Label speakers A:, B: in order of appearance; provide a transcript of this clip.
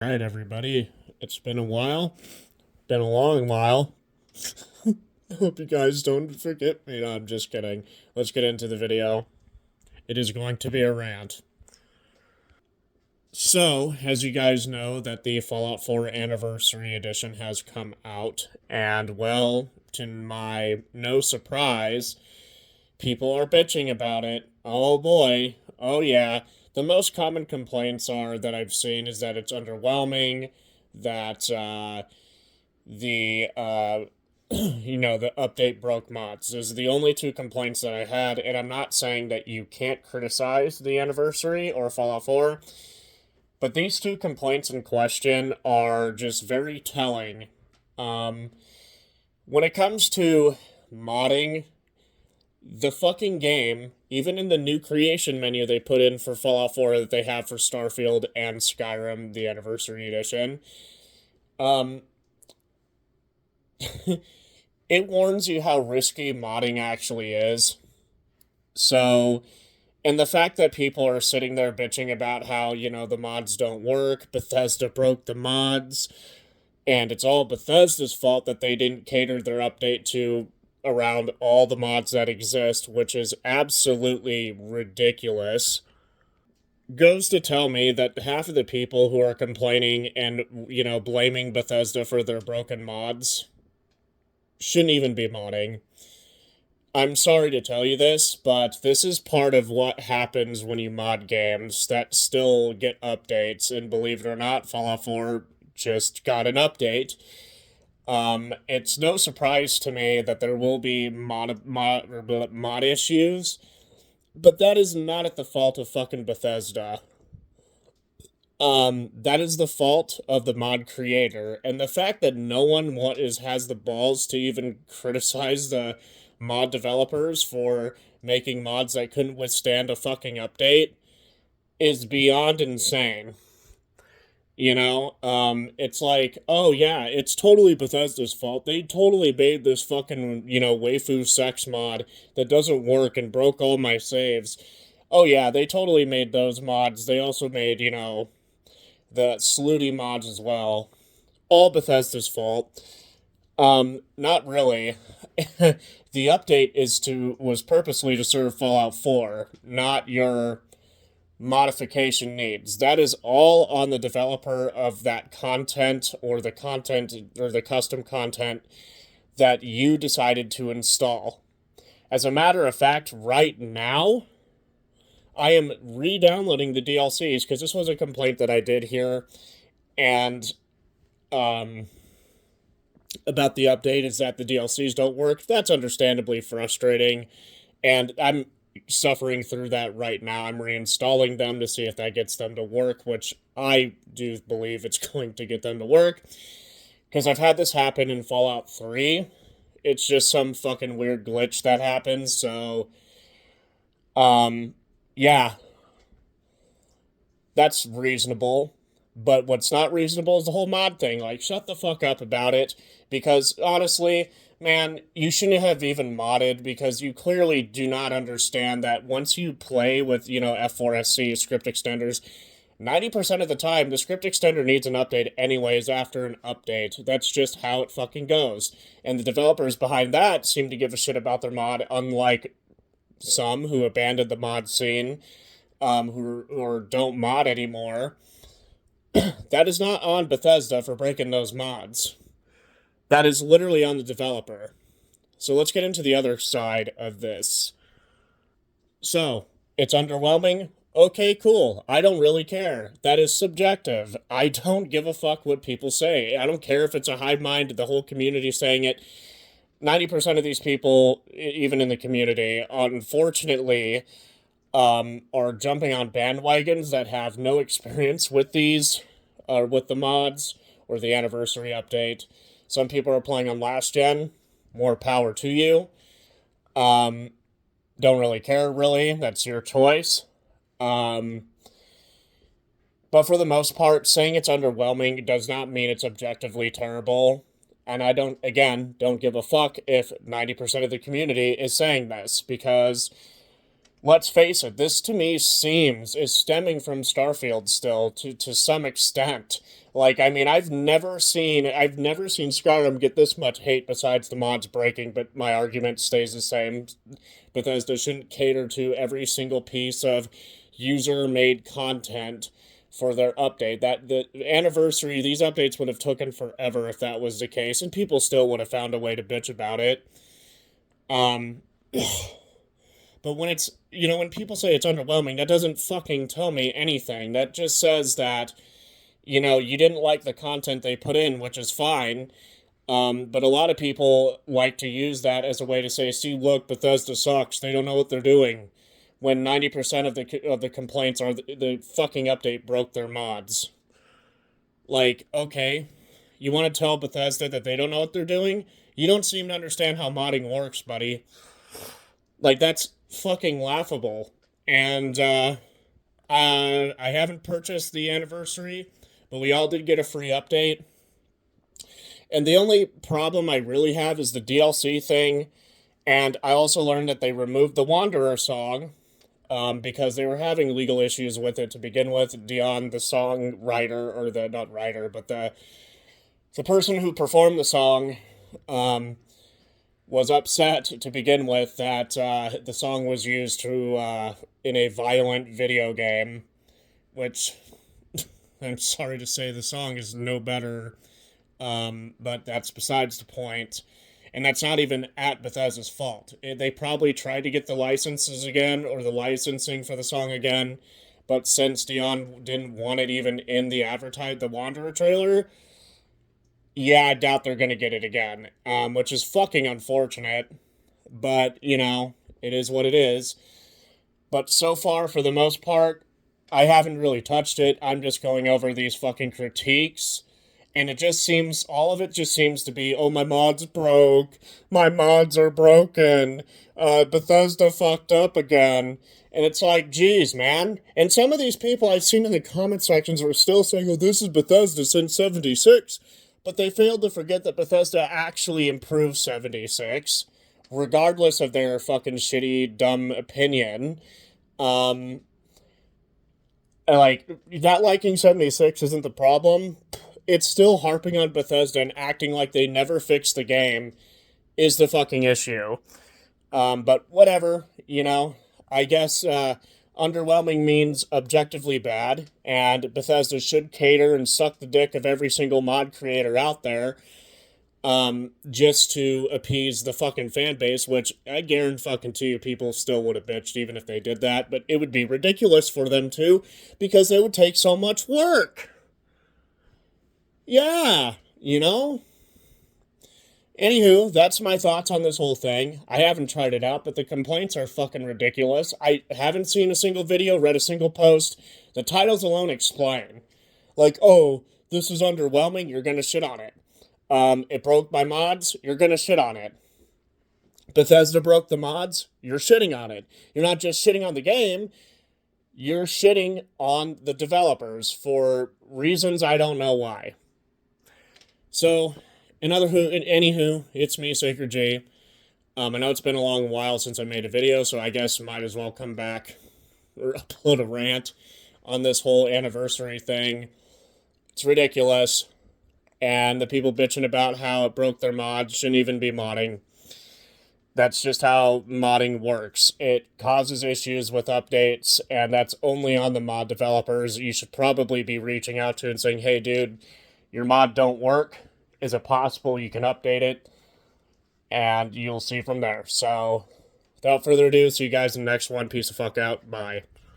A: All right, everybody. It's been a while. Been a long while. I hope you guys don't forget me. No, I'm just kidding. Let's get into the video. It is going to be a rant. So, as you guys know, that the Fallout 4 Anniversary Edition has come out, and well, to my no surprise, people are bitching about it. Oh boy. Oh yeah. The most common complaints are that I've seen is that it's underwhelming, that the the update broke mods. Those are the only two complaints that I had, and I'm not saying that you can't criticize the anniversary or Fallout 4, but these two complaints in question are just very telling. Um, when it comes to modding, the fucking game, even in the new creation menu they put in for Fallout 4 that they have for Starfield and Skyrim, the Anniversary Edition, um, it warns you how risky modding actually is. So, and the fact that people are sitting there bitching about how, the mods don't work, Bethesda broke the mods, and it's all Bethesda's fault that they didn't cater their update to around all the mods that exist, which is absolutely ridiculous. Goes to tell me that half of the people who are complaining and, blaming Bethesda for their broken mods shouldn't even be modding. I'm sorry to tell you this, but this is part of what happens when you mod games that still get updates, and believe it or not, Fallout 4 just got an update. It's no surprise to me that there will be mod issues, but that is not at the fault of fucking Bethesda. That is the fault of the mod creator, and the fact that no one has the balls to even criticize the mod developers for making mods that couldn't withstand a fucking update is beyond insane. It's like, oh yeah, it's totally Bethesda's fault. They totally made this fucking, waifu sex mod that doesn't work and broke all my saves. Oh yeah, they totally made those mods. They also made, the Slooty mods as well. All Bethesda's fault. Not really. The update was purposely to serve Fallout 4, not your modification needs. That is all on the developer of that content or the content or the custom content that you decided to install. As a matter of fact, right now, I am re-downloading the DLCs because this was a complaint that I did hear, and um, about the update is that the DLCs don't work. That's understandably frustrating, and I'm suffering through that right now. I'm reinstalling them to see if that gets them to work, which I do believe it's going to get them to work, because I've had this happen in Fallout 3. It's just some fucking weird glitch that happens, so yeah, that's reasonable. But what's not reasonable is the whole mod thing. Like, shut the fuck up about it. Because honestly, man, you shouldn't have even modded, because you clearly do not understand that once you play with, F4SC script extenders, 90% of the time, the script extender needs an update anyways after an update. That's just how it fucking goes. And the developers behind that seem to give a shit about their mod, unlike some who abandoned the mod scene, who or don't mod anymore. That is not on Bethesda for breaking those mods. That is literally on the developer. So let's get into the other side of this. So, it's underwhelming? Okay, cool. I don't really care. That is subjective. I don't give a fuck what people say. I don't care if it's a hive mind, the whole community saying it. 90% of these people, even in the community, unfortunately, are jumping on bandwagons that have no experience with these, or with the mods, or the anniversary update. Some people are playing on last gen. More power to you. Don't really care, really. That's your choice. Um, but for the most part, saying it's underwhelming does not mean it's objectively terrible. And I don't give a fuck if 90% of the community is saying this, because let's face it, this to me seems is stemming from Starfield still to some extent. Like, I mean, I've never seen Skyrim get this much hate besides the mods breaking, but my argument stays the same. Bethesda shouldn't cater to every single piece of user-made content for their update. That the anniversary, these updates would have taken forever if that was the case, and people still would have found a way to bitch about it. Um, but when people say it's underwhelming, that doesn't fucking tell me anything. That just says that, you didn't like the content they put in, which is fine. But a lot of people like to use that as a way to say, see, look, Bethesda sucks. They don't know what they're doing. When 90% of the complaints are the fucking update broke their mods. Like, okay, you want to tell Bethesda that they don't know what they're doing? You don't seem to understand how modding works, buddy. Like, that's fucking laughable. And I haven't purchased the anniversary, but we all did get a free update. And the only problem I really have is the DLC thing. And I also learned that they removed the Wanderer song because they were having legal issues with it to begin with. Dion, the song writer, or the, not writer, but the person who performed the song, was upset to begin with that the song was used in a violent video game, which I'm sorry to say the song is no better, but that's besides the point. And that's not even at Bethesda's fault. They probably tried to get the licenses again, or the licensing for the song again, but since Dion didn't want it even in the Wanderer trailer, yeah, I doubt they're gonna get it again, which is fucking unfortunate. But it is what it is. But so far, for the most part, I haven't really touched it. I'm just going over these fucking critiques, and all of it just seems to be, oh, my mods broke, my mods are broken, Bethesda fucked up again. And it's like, geez, man. And some of these people I've seen in the comment sections are still saying, oh, this is Bethesda since 76. But they failed to forget that Bethesda actually improved 76, regardless of their fucking shitty, dumb opinion. Um, like, that liking 76 isn't the problem. It's still harping on Bethesda and acting like they never fixed the game is the fucking issue. But whatever, I guess underwhelming means objectively bad, and Bethesda should cater and suck the dick of every single mod creator out there, just to appease the fucking fan base, which I guarantee you people still would have bitched even if they did that, but it would be ridiculous for them to, because it would take so much work. Yeah, Anywho, that's my thoughts on this whole thing. I haven't tried it out, but the complaints are fucking ridiculous. I haven't seen a single video, read a single post. The titles alone explain. Like, oh, this is underwhelming, you're gonna shit on it. It broke my mods, you're gonna shit on it. Bethesda broke the mods, you're shitting on it. You're not just shitting on the game, you're shitting on the developers for reasons I don't know why. So, anywho, it's me, Sacred J. I know it's been a long while since I made a video, so I guess might as well come back or upload a rant on this whole anniversary thing. It's ridiculous, and the people bitching about how it broke their mods shouldn't even be modding. That's just how modding works. It causes issues with updates, and that's only on the mod developers. You should probably be reaching out to and saying, hey, dude, your mod don't work. Is it possible you can update it? And you'll see from there. So, without further ado, see you guys in the next one. Peace the fuck out. Bye.